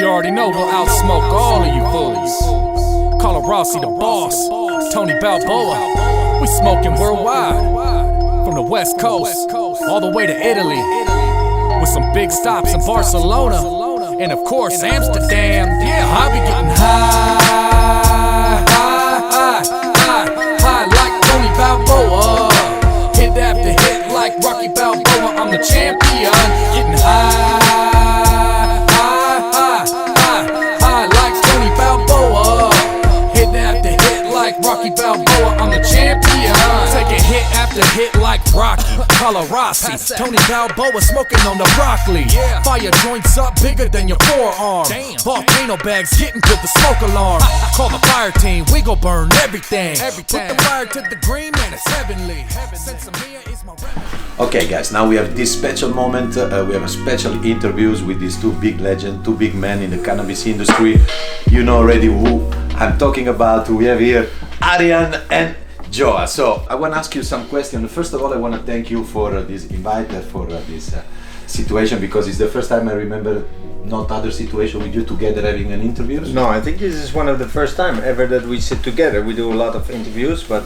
You already know we'll outsmoke all of you fools. COLLAROSSI the boss, Tony Balboa. We smoking worldwide, from the West Coast all the way to Italy, with some big stops in Barcelona and of course Amsterdam. Yeah, I'll be getting high like Tony Balboa. Hit after hit like Rocky Balboa. I'm the champion, getting high like Tony Balboa. Hit after hit like Rocky Balboa. I'm the champion. Taking hit after hit like Rocky. COLLAROSSI, Tony Balboa smoking on the broccoli. Fire joints up bigger than your forearm. Volcano bags hitting to the smoke alarm. Call the fire team, we gon' burn everything. Put the fire to the green, man, it's heavenly. Okay guys, now we have this special moment. We have a special interviews with these two big legends, two big men in the cannabis industry. You know already who I'm talking about. We have here Arjan and Joa. So I want to ask you some questions. First of all, I want to thank you for this invite, for this situation, because it's the first time I remember not other situation with you together having an interview. No, I think this is one of the first time ever that we sit together. We do a lot of interviews, but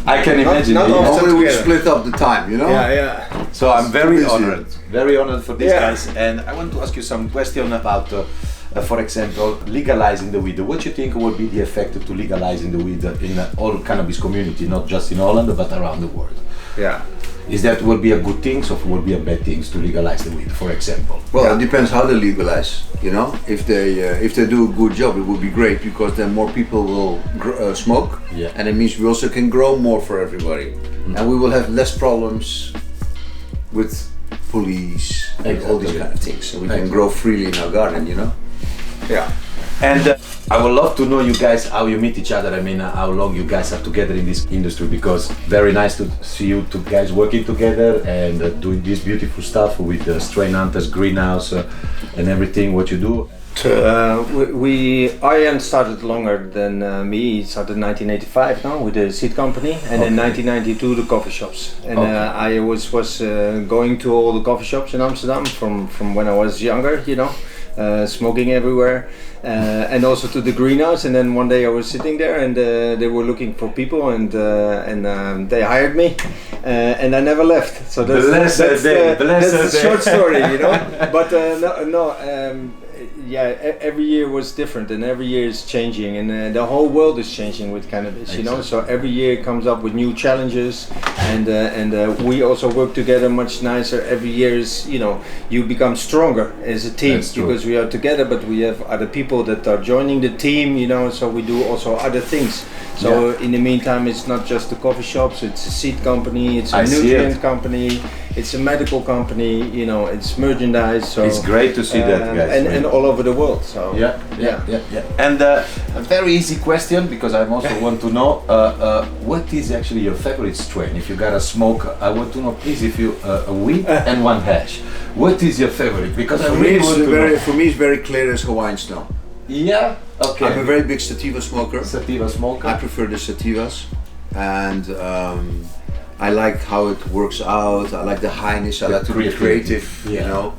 I can imagine. Not often we split up the time, you know. Yeah. So I'm very honored for these guys, and I want to ask you some question about. For example, legalizing the weed. What do you think would be the effect to legalizing the weed in all cannabis community, not just in Holland but around the world? Yeah. Is that would be a good thing, or would be a bad thing to legalize the weed, for example? Well, it depends how they legalize. You know, if they do a good job, it would be great, because then more people will smoke, and it means we also can grow more for everybody, and we will have less problems with police and all these kind of things. So we can grow freely in our garden, you know. Yeah. And I would love to know you guys, how you meet each other. I mean, how long you guys are together in this industry, because very nice to see you two guys working together and doing this beautiful stuff with the strain hunters, greenhouse, and everything what you do. Arjan started longer than me. He started in 1985 now with the seed company, and in 1992 the coffee shops. And I was going to all the coffee shops in Amsterdam from when I was younger, you know. Smoking everywhere, and also to the greenhouse. And then one day I was sitting there, and they were looking for people, and they hired me, and I never left. So that's a short story, you know. But every year was different, and every year is changing, and the whole world is changing with cannabis, you know. So every year comes up with new challenges, and we also work together much nicer. Every year is, you know, you become stronger as a team, because we are together, but we have other people that are joining the team, you know. So we do also other things. So in the meantime, it's not just the coffee shops, it's a seed company, it's a nutrient company, it's a medical company, you know, it's merchandise. So it's great to see that, guys. And all over the world. So yeah. And a very easy question, because I also want to know what is actually your favorite strain. If you gotta smoke, I want to know, please, if you a weed and one hash. What is your favorite? Because I really want to know. For me, it's very clear as Hawaiian Snow. Yeah. Okay. I'm a very big sativa smoker. Sativa smoker. I prefer the sativas, and I like how it works out. I like the highness. I like to be creative. You know,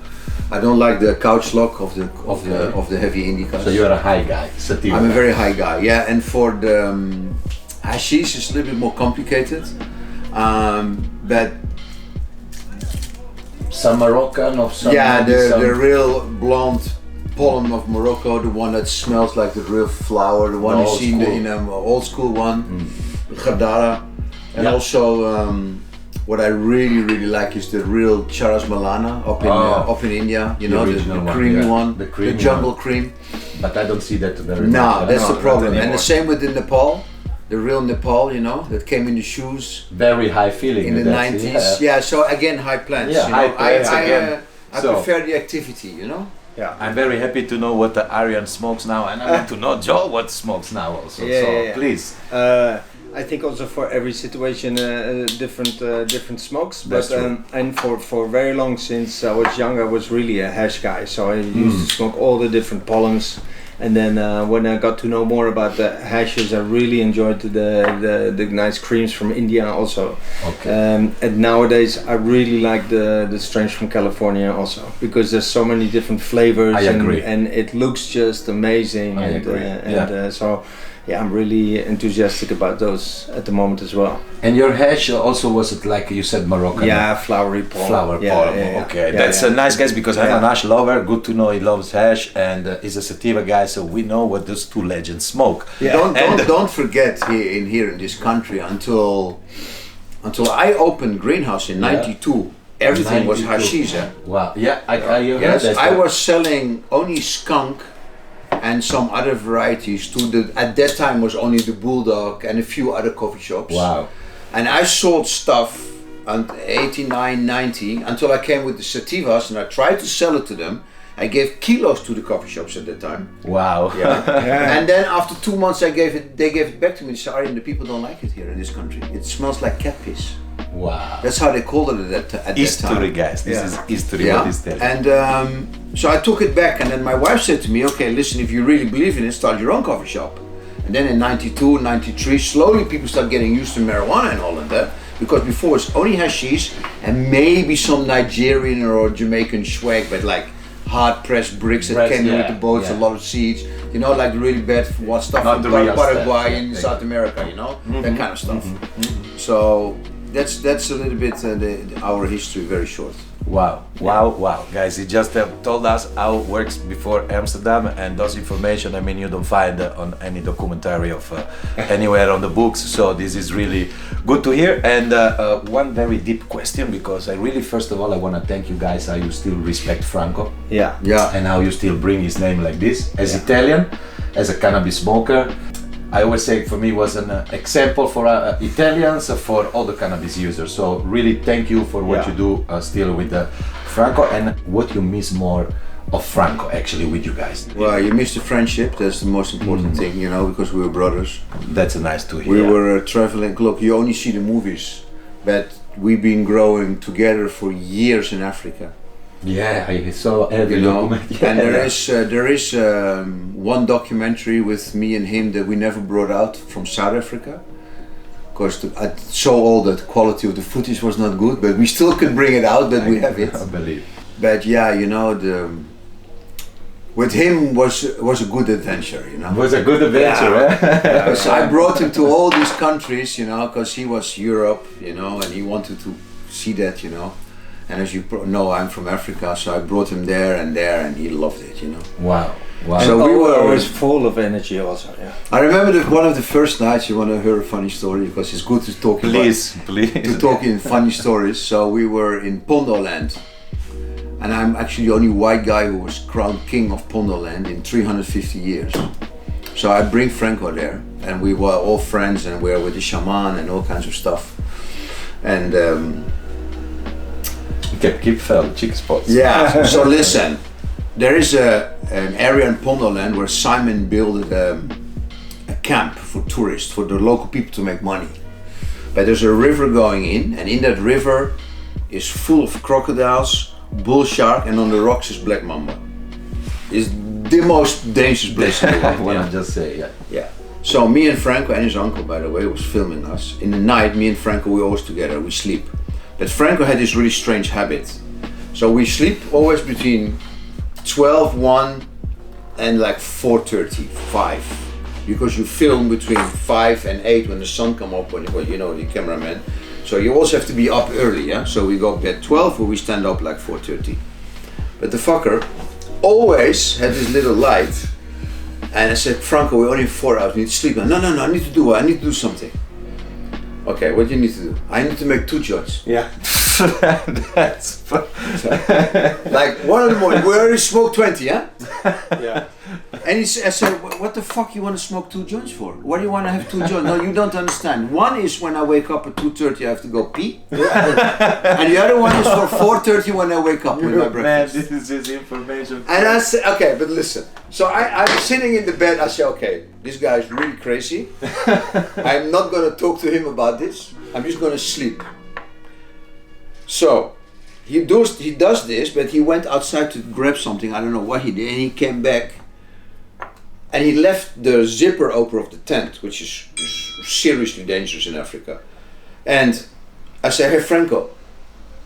I don't like the couch lock of the heavy indicas. So you're a high guy. Sativa. I'm a very high guy. Yeah, and for the hashish, it's a little bit more complicated, but. Some Moroccan of some. Yeah, the real blonde pollen of Morocco, the one that smells like the real flower, the one you see in an old school one, Gadara. And also what I really like is the real Charas Malana up in India, you know, the creamy one, the jungle cream. But I don't see that very much. No, that's the problem. And the same with the Nepal. The real Nepal, you know, that came in the shoes. Very high feeling. In the 90s. Yeah, so again, high plants. Yeah, high plants again. I prefer the activity, you know. Yeah. I'm very happy to know what the Arjan smokes now, and I want to know Joe what smokes now also. Please. I think also for every situation different smokes, but and for very long, since I was young, I was really a hash guy. So I used to smoke all the different pollens, And then when I got to know more about the hashes, I really enjoyed the nice creams from India also. Okay. And nowadays I really like the strains from California also, because there's so many different flavors. I agree. And it looks just amazing. I agree. So yeah, I'm really enthusiastic about those at the moment as well. And your hash also was it like you said Moroccan? Yeah, flowery palm. Flower Yeah, palm. yeah, yeah. Okay, Yeah, that's yeah. nice, guys, because I'm an hash lover. Good to know he loves hash and he's a sativa guy, so we know what those two legends smoke. Yeah. Don't forget here in this country until I opened greenhouse in '92. Everything was 92. hashish. Eh? Wow. Yeah, I heard Yes, that. I was selling only skunk and some other varieties to at that time was only the Bulldog and a few other coffee shops. Wow. And I sold stuff until 89, 90 until I came with the sativas and I tried to sell it to them. I gave kilos to the coffee shops at that time. Wow. Yeah. And then after 2 months they gave it back to me. They said, Arjan, the people don't like it here in this country. It smells like cat piss. Wow. That's how they called it at that time. History, guys. This is history. Yeah. What is that? And so I took it back, and then my wife said to me, okay, listen, if you really believe in it, start your own coffee shop. And then in 92, 93, slowly people start getting used to marijuana in Holland, because before it's only hashish and maybe some Nigerian or Jamaican swag, but like hard pressed bricks that came in with the boats, a lot of seeds, you know, like really bad stuff Not from the real Paraguay stuff, in South America, you know, that kind of stuff. So that's a little bit our history, very short. Wow, guys, he just told us how it works before Amsterdam, and those information, I mean, you don't find on any documentary of anywhere on the books, so this is really good to hear. And one very deep question, because I really, first of all, I want to thank you guys how you still respect Franco. Yeah. And how you still bring his name like this, as Italian, as a cannabis smoker. I always say for me was an example for Italians, for all the cannabis users. So really thank you for what you do still with Franco, and what you miss more of Franco actually with you guys. Well, you miss the friendship, that's the most important thing, you know, because we were brothers. That's nice to hear. We were traveling, look, you only see the movies, but we've been growing together for years in Africa. Yeah, I saw every document. And there is one documentary with me and him that we never brought out from South Africa, because I saw all that quality of the footage was not good, but we still could bring it out, but we have it. I believe. But yeah, you know, with him was a good adventure, you know. It was a good adventure, So I brought him to all these countries, you know, because he was Europe, you know, and he wanted to see that, you know. And as you know, I'm from Africa, so I brought him there, and he loved it, you know. Wow. So we were always full of energy also, yeah. I remember one of the first nights, you want to hear a funny story, because it's good to talk Please. to talk in funny stories. So we were in Pondoland, and I'm actually the only white guy who was crowned king of Pondoland in 350 years. So I bring Franco there, and we were all friends, and we were with the shaman and all kinds of stuff. And keep chick spots. yeah, so listen, there is an area in Pondoland where Simon built a camp for tourists, for the local people to make money. But there's a river going in, and in that river is full of crocodiles, bull shark, and on the rocks is black mamba. It's the most dangerous place in the world. I want to just say, Yeah. So me and Franco, and his uncle, by the way, was filming us. In the night, me and Franco, we always together, we sleep. But Franco had this really strange habit. So we sleep always between 12, 1 and like 4:30, 5. Because you film between 5 and 8 when the sun come up, when you know, the cameraman. So you also have to be up early, yeah? So we go at 12 or we stand up like 4:30. But the fucker always had this little light. And I said, Franco, we only have 4 hours, we need to sleep. No, I need to do something. Okay, what do you need to do? I need to make 2 joints. Yeah. That's like 1 in the morning, we already smoked 20, yeah? Yeah. And I said, what the fuck you want to smoke 2 joints for? Why do you want to have 2 joints? No, you don't understand. One is when I wake up at 2:30, I have to go pee. And the other one is for 4:30 when I wake up with my breakfast. Man, this is just information. And I said, okay, but listen. So I'm sitting in the bed, I say, okay, this guy is really crazy. I'm not going to talk to him about this. I'm just going to sleep. So he does this, but he went outside to grab something. I don't know what he did, and he came back and he left the zipper open of the tent, which is seriously dangerous in Africa. And I said, hey Franco,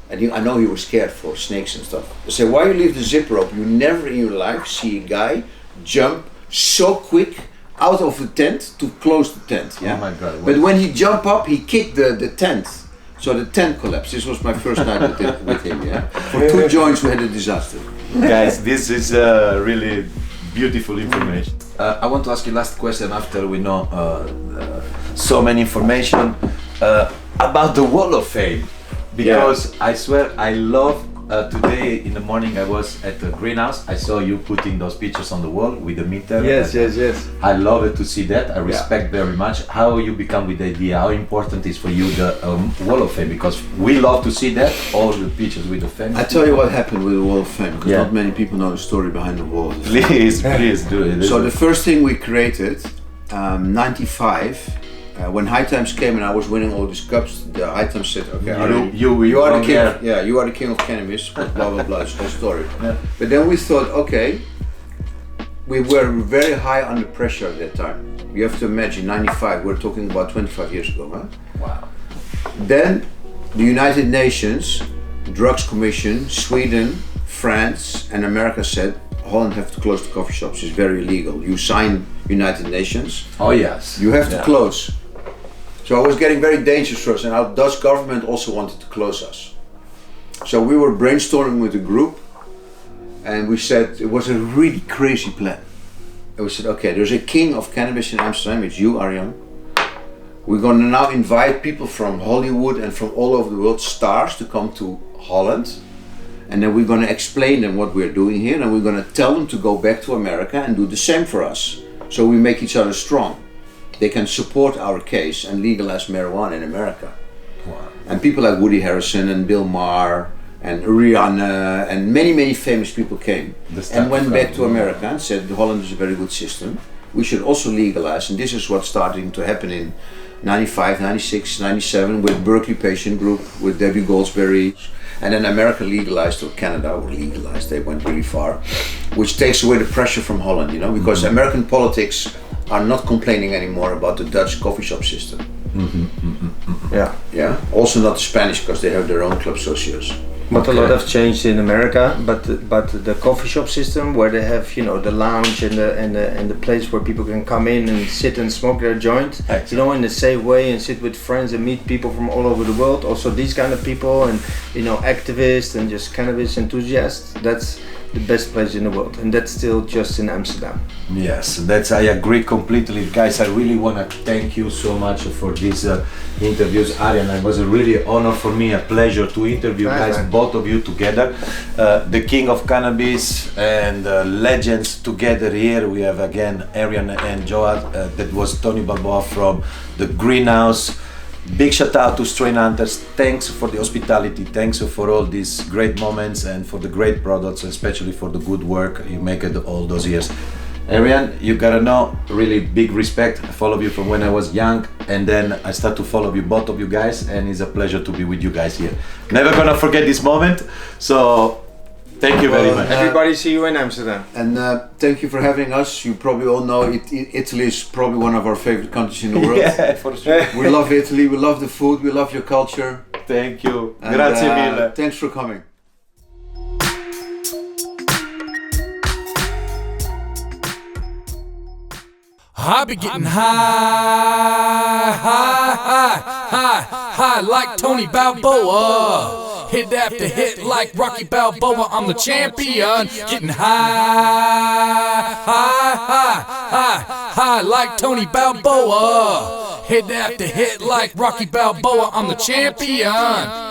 and I know he was scared for snakes and stuff. I said, why you leave the zipper open? You never in your life see a guy jump so quick out of the tent to close the tent. Yeah? Oh my God. But when he jumped up, he kicked the tent. So the tent collapsed. This was my first night with him. Yeah? For 2 joints we had a disaster. Guys, this is really beautiful information. I want to ask you last question after we know so many information about the Wall of Fame. Because I swear I love, today in the morning I was at the greenhouse, I saw you putting those pictures on the wall with the meter. Yes, yes, yes. I love it to see that, I respect very much. How you become with the idea, how important is for you the Wall of Fame? Because we love to see that, all the pictures with the fame. I tell you what happened with the Wall of Fame, because not many people know the story behind the wall. Please, please do it. So the first thing we created, 95, when High Times came and I was winning all these cups, the High Times said, okay, you are the king of, you are the king of cannabis, blah blah blah, this whole story. Yeah. But then we thought, okay, we were very high under pressure at that time. You have to imagine, 95, we're talking about 25 years ago, huh? Wow. Then the United Nations, Drugs Commission, Sweden, France and America said, Holland have to close the coffee shops, it's very illegal. You sign United Nations, oh yes, you have to close. So it was getting very dangerous for us, and our Dutch government also wanted to close us. So we were brainstorming with a group, and we said it was a really crazy plan. And we said, okay, there's a king of cannabis in Amsterdam, it's you, Arjan. We're gonna now invite people from Hollywood and from all over the world, stars, to come to Holland. And then we're gonna explain them what we're doing here, and we're gonna tell them to go back to America and do the same for us. So we make each other strong. They can support our case and legalize marijuana in America. Wow. And people like Woody Harrelson and Bill Maher and Rihanna and many famous people came and went back to America and said Holland is a very good system. We should also legalize, and this is what's starting to happen in 95, 96, 97 with Berkeley Patient Group, with Debbie Goldsberry. And then America legalized, or Canada were legalized, they went really far, which takes away the pressure from Holland, you know, because American politics are not complaining anymore about the Dutch coffee shop system. Yeah. Also not the Spanish, because they have their own club socios. But a lot have changed in America. But the coffee shop system, where they have, you know, the lounge and the place where people can come in and sit and smoke their joint, you know, in a safe way, and sit with friends and meet people from all over the world. Also these kind of people, and you know, activists and just cannabis enthusiasts. That's the best place in the world, and that's still just in Amsterdam. Yes, that's, I agree completely. Guys, I really want to thank you so much for these interviews, Arjan. It was a really honor for me, a pleasure to interview both of you together. The king of cannabis and legends together here. We have again Arjan and Joa, that was Tony Balboa from the greenhouse. Big shout out to Strain Hunters. Thanks for the hospitality, thanks for all these great moments and for the great products, especially for the good work you make it all those years. Arjan, you gotta know, really big respect. I follow you from when I was young, and then I start to follow you, both of you guys, and it's a pleasure to be with you guys here. Never gonna forget this moment, so thank you very much. Everybody see you in Amsterdam. And thank you for having us. You probably all know Italy is probably one of our favorite countries in the world. Yeah, for sure. We love Italy, we love the food, we love your culture. Thank you. And, Grazie mille. Thanks for coming. I be getting high like Tony Balboa. Hit after hit like Rocky Balboa. I'm the champion. Getting high like Tony Balboa. Hit after hit like Rocky Balboa. I'm the champion.